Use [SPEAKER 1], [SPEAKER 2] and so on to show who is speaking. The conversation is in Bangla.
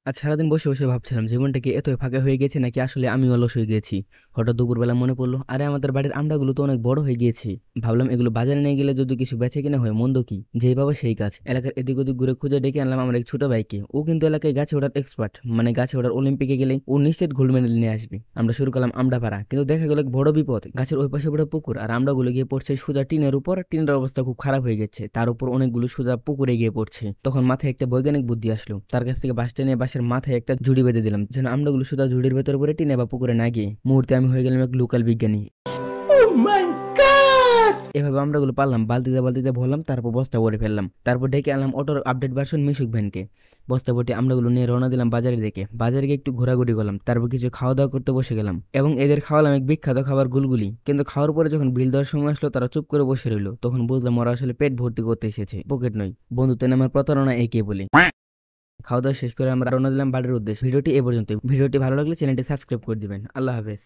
[SPEAKER 1] আর সারাদিন বসে বসে ভাবছিলাম জীবনটা কি এতই ফাঁকা হয়ে গেছে নাকি আসলে আমি অলস হয়ে গেছি। হঠাৎ দুপুরবেলা মনে পড়লো, আরে আমাদের বাড়ির আমড়াগুলো তো অনেক বড় হয়ে গিয়েছে। ভাবলাম এগুলো বাজারে নিয়ে গেলে যদি কিছু বেচে কিনা হয়, মন্দ কি, যেই পাবো সেই কাজ। এলাকার এদিক ওদিক ঘুরে খুঁজে ডেকে আনলাম আমার এক ছোট ভাইকে। ও কিন্তু এলাকায় গাছে ওঠার এক্সপার্ট, মানে গাছে ওঠার অলিম্পিকে গেলে ও নিশ্চিত গোল্ড মেডেল নিয়ে আসবে। আমরা শুরু করলাম আমড়া পাড়া, কিন্তু দেখা গেল এক বড় বিপদ। গাছের ওই পাশে বড় পুকুর, আর আমড়াগুলো গিয়ে পড়ছে সোজা টিনের উপর। টিনের অবস্থা খুব খারাপ হয়ে গেছে, তার উপর অনেকগুলো সোজা পুকুরে গিয়ে পড়ছে। তখন মাথায় একটা বৈজ্ঞানিক বুদ্ধি আসলো, তার কাছ থেকে বাঁশ টেনে বাঁশের মাথায় একটা ঝুড়ি বেঁধে দিলাম, যেন আমড়াগুলো সোজা ঝুড়ির ভেতর পড়ে টিনে বা পুকুরে না গিয়ে। মুহূর্তে আমি হয়ে গেলাম এক লোকাল বিজ্ঞানী। এভাবে আমরাগুলো পারলাম, বালতিতে বালতিতে ভরলাম, তারপর বস্তা ভরে ফেললাম। তারপর ডেকে আনলাম অটোর আপডেট ভার্সন মিশুক ভ্যানকে। বস্তা ভর্তি আমরাগুলো নিয়ে রওনা দিলাম বাজারের দিকে। বাজারে গিয়ে একটু ঘোরাঘুরি করলাম, তারপর কিছু খাওয়া দাওয়া করতে বসে গেলাম এবং এদের খাওয়ালাম এক বিখ্যাত খাবার গুলগুলি। কিন্তু খাওয়ার পরে যখন বিল দেওয়ার সময় আসলো, তারা চুপ করে বসে রইলো। তখন বুঝলাম ওরা আসলে পেট ভর্তি করতে এসেছে, পকেট নয়। বন্ধুত্বের নামের প্রতারণা একে বলে। খাওয়া দাওয়া শেষ করে আমরা রওনা দিলাম বাড়ির উদ্দেশ্যে। ভিডিওটি এ পর্যন্ত। ভিডিওটি ভালো লাগলে চ্যানেলটি সাবস্ক্রাইব করে দিবেন। আল্লাহ হাফেজ।